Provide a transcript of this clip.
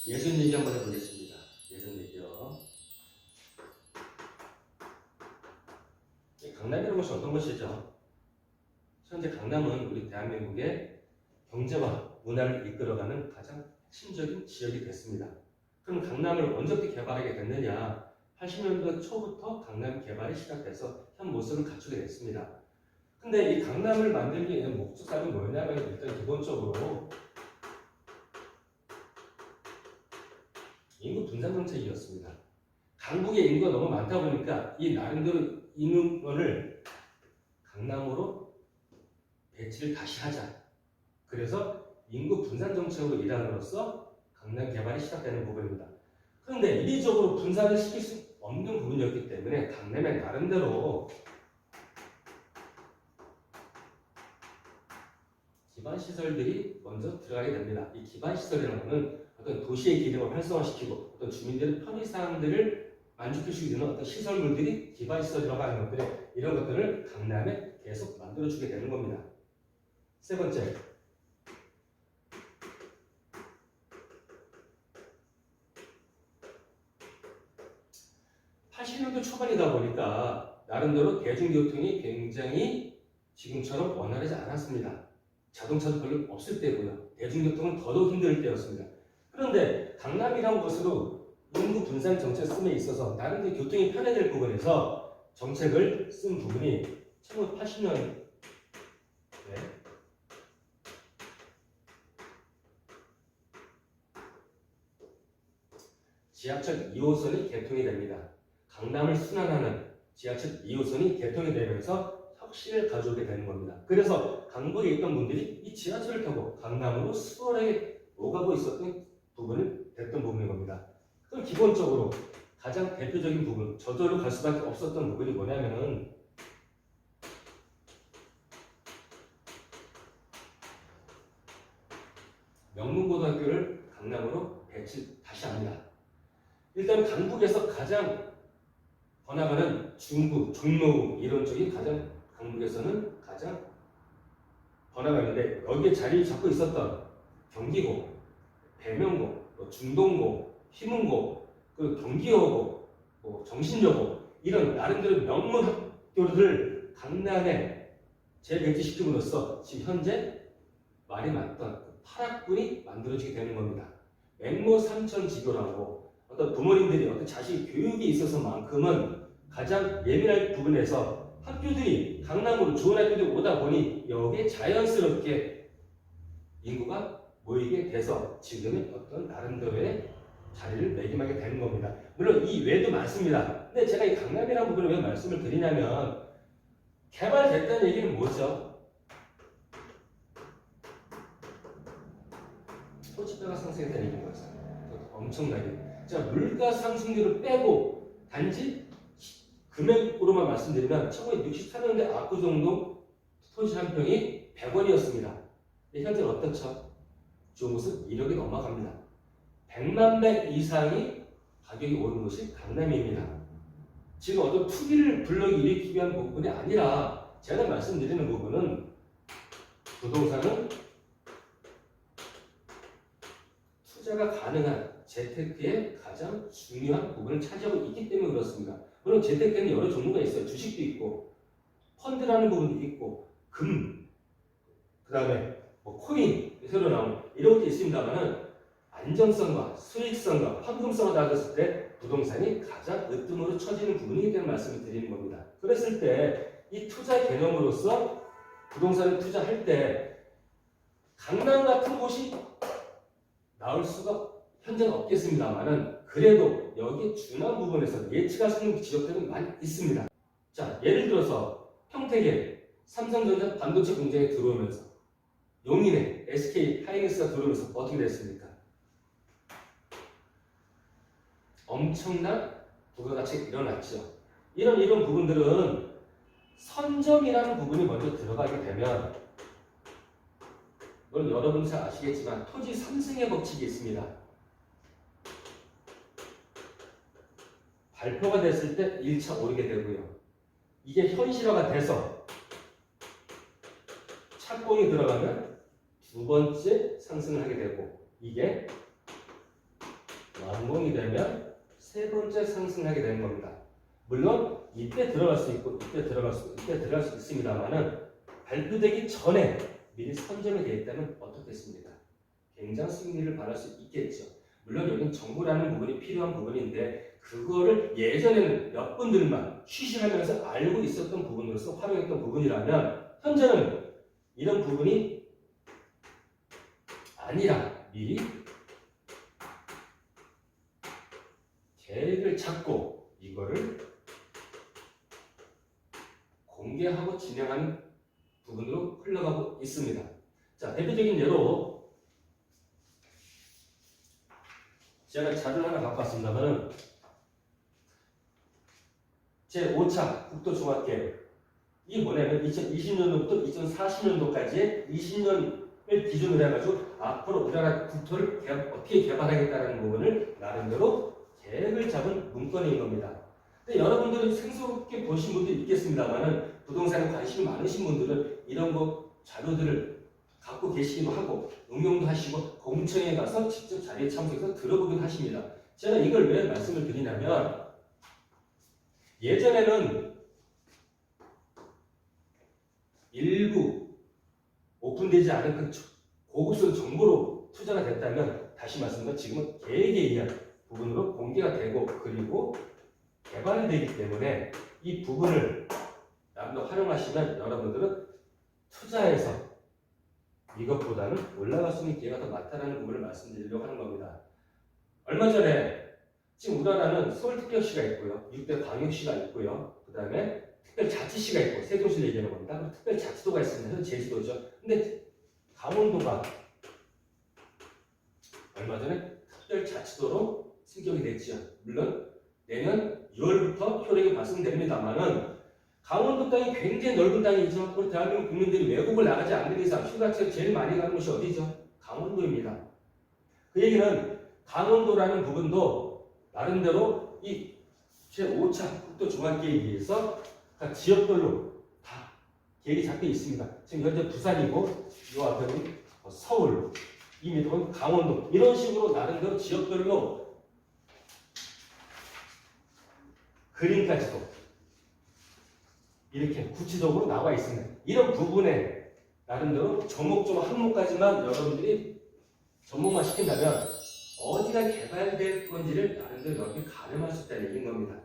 예전 얘기 한번 해보겠습니다. 예전 얘기요. 강남이라는 것이 어떤 것이죠? 현재 강남은 우리 대한민국의 경제와 문화를 이끌어가는 가장 핵심적인 지역이 됐습니다. 그럼 강남을 언제부터 개발하게 됐느냐? 80년대 초부터 강남 개발이 시작돼서 현 모습을 갖추게 됐습니다. 근데 이 강남을 만들기 위한 목적사는 뭐냐면 일단 기본적으로 인구 분산 정책이었습니다. 강북에 인구가 너무 많다 보니까 이 나름대로 인원을 강남으로 배치를 다시 하자. 그래서 인구 분산 정책으로 일함으로써 강남 개발이 시작되는 부분입니다. 그런데 이리적으로 분산을 시킬 수 없는 부분이었기 때문에 강남의 나름대로 기반시설들이 먼저 들어가게 됩니다. 이 기반시설이라는 것은 어떤 도시의 기능을 활성화시키고 어떤 주민들의 편의사항들을 만족할 수 있는 어떤 시설물들이 기반시설이라고 하는 것들에 이런 것들을 강남에 계속 만들어주게 되는 겁니다. 세 번째, 80년대 초반이다 보니까 나름대로 대중교통이 굉장히 지금처럼 원활하지 않았습니다. 자동차도 별로 없을 때고요. 대중교통은 더더욱 힘들 때였습니다. 그런데 강남이라는 것으로 인구 분산 정책 쓰에 있어서 나름대로 교통이 편해질 부분에서 정책을 쓴 부분이 1980년 지하철 2호선이 개통이 됩니다. 강남을 순환하는 지하철 2호선이 개통이 되면서 혁신을 가져오게 되는 겁니다. 그래서 강북에 있던 분들이 이 지하철을 타고 강남으로 수월하게 오가고 있었던 부분을 됐던 부분인 겁니다. 그럼 기본적으로 가장 대표적인 부분, 저절로 갈 수밖에 없었던 부분이 뭐냐면은 명문고등학교를 강남으로 배치 다시 합니다. 일단 강북에서 가장 번화가는 중구, 종로 이런 쪽이 가장 강북에서는 가장 번화가인데 여기에 자리를 잡고 있었던 경기고, 배명고, 중동고, 희문고, 그 경기여고, 정신여고 이런 나름대로 명문 학교를 강남에 재배치시킴으로써 지금 현재 말이 많던 8학군이 만들어지게 되는 겁니다. 맹모 삼천지교라고 어떤 부모님들이 어떤 자식 교육에 있어서만큼은 가장 예민할 부분에서 학교들이 강남으로 좋은 학교들이 오다 보니 여기에 자연스럽게 인구가 모이게 돼서 지금은 어떤 나름대로의 자리를 매김하게 되는 겁니다. 물론 이 외에도 많습니다. 근데 제가 이 강남이라는 부분을 왜 말씀을 드리냐면 개발됐다는 얘기는 뭐죠? 토지가가 상승했다는 얘기인 거죠. 엄청나게. 자, 물가 상승률을 빼고 단지 금액으로만 말씀드리면 1964년대 압구정동 토지 한 평이 100원이었습니다. 현재는 어떻죠? 좋은 곳은 1억이 넘어갑니다. 100만 배 이상이 가격이 오른 곳이 강남입니다. 지금 어떤 투기를 불러일으키기 위한 부분이 아니라 제가 말씀드리는 부분은 부동산은 투자가 가능한 재테크의 가장 중요한 부분을 차지하고 있기 때문에 그렇습니다. 물론 재테크에는 여러 종류가 있어요. 주식도 있고 펀드라는 부분도 있고 금, 그 다음에 코인 새로 나온 이런 것도 있습니다만은 안정성과 수익성과 황금성을 따졌을 때 부동산이 가장 으뜸으로 처지는 부분이기 때문에 말씀을 드리는 겁니다. 그랬을 때 이 투자 개념으로서 부동산을 투자할 때 강남 같은 곳이 나올 수가 현재는 없겠습니다만은 그래도 여기 준한 부분에서 예측할 수 있는 지역들은 많이 있습니다. 자, 예를 들어서 평택에 삼성전자 반도체 공장에 들어오면서 용인에 SK 하이닉스가 들어오면서 어떻게 됐습니까? 엄청난 부가가치가 일어났죠. 이런 부분들은 선점이라는 부분이 먼저 들어가게 되면 물론 여러분도 잘 아시겠지만 토지 상승의 법칙이 있습니다. 발표가 됐을 때 1차 오르게 되고요. 이게 현실화가 돼서 착공이 들어가면 두 번째 상승을 하게 되고 이게 완공이 되면 세 번째 상승하게 되는 겁니다. 물론 이때 들어갈 수 있고 이때 들어갈 수 있습니다만은 발표되기 전에 미리 선점이 되어 있다면 어떻겠습니까? 굉장한 승리를 바랄 수 있겠죠. 물론 여기는 정보라는 부분이 필요한 부분인데 그거를 예전에는 몇 분들만 쉬쉬하면서 알고 있었던 부분으로서 활용했던 부분이라면 현재는 이런 부분이 아니라 미리 계획을 잡고 이거를 공개하고 진행하는 부분으로 흘러가고 있습니다. 자, 대표적인 예로 제가 자료를 하나 갖고 왔습니다만은 제 5차 국토종합계획 이게 뭐냐면 2020년도부터 2040년도까지의 20년을 기준으로 해가지고 앞으로 우리나라 국토를 어떻게 개발하겠다는 부분을 나름대로 계획을 잡은 문건인 겁니다. 근데 여러분들은 생소롭게 보신 분도 있겠습니다만은 부동산에 관심이 많으신 분들은 이런 거 자료들을 갖고 계시기도 하고 응용도 하시고 공청회에 가서 직접 자리에 참석해서 들어보기도 하십니다. 제가 이걸 왜 말씀을 드리냐면 예전에는 일부 오픈되지 않은 그 고급스러운 정보로 투자가 됐다면 다시 말씀드리면 지금은 계획에 의한 부분으로 공개가 되고 그리고 개발되기 때문에 이 부분을 나름대로 활용하시면 여러분들은 투자에서 이것보다는 올라갈 수 있는 기회가 더 많다는 부분을 말씀드리려고 하는 겁니다. 얼마 전에 지금 우리나라는 서울특별시가 있고요, 6대 광역시가 있고요, 그 다음에 특별자치시가 있고 세종시를 얘기하는 겁니다. 그리고 특별자치도가 있습니다. 제주도죠. 근데 강원도가 얼마 전에 특별자치도로 승격이 됐죠. 물론 내년 6월부터 효력이 발생됩니다만은 강원도 땅이 굉장히 넓은 땅이죠. 우리 대한민국 국민들이 외국을 나가지 않는 이상 휴가철 제일 많이 가는 곳이 어디죠? 강원도입니다. 그 얘기는 강원도라는 부분도 나름대로 이 제5차 국토종합계획에서 각 지역별로 다 계획이 잡혀 있습니다. 지금 현재 부산이고 이 앞에는 서울, 이 밑으로는 강원도 이런 식으로 나름대로 지역별로 그림까지도 이렇게 구체적으로 나와 있습니다. 이런 부분에 나름대로 조목조목 항목까지만 여러분들이 접목만 시킨다면 어디가 개발될 건지를 나름대로 여러분이 가늠할 수 있다는 얘기인 겁니다.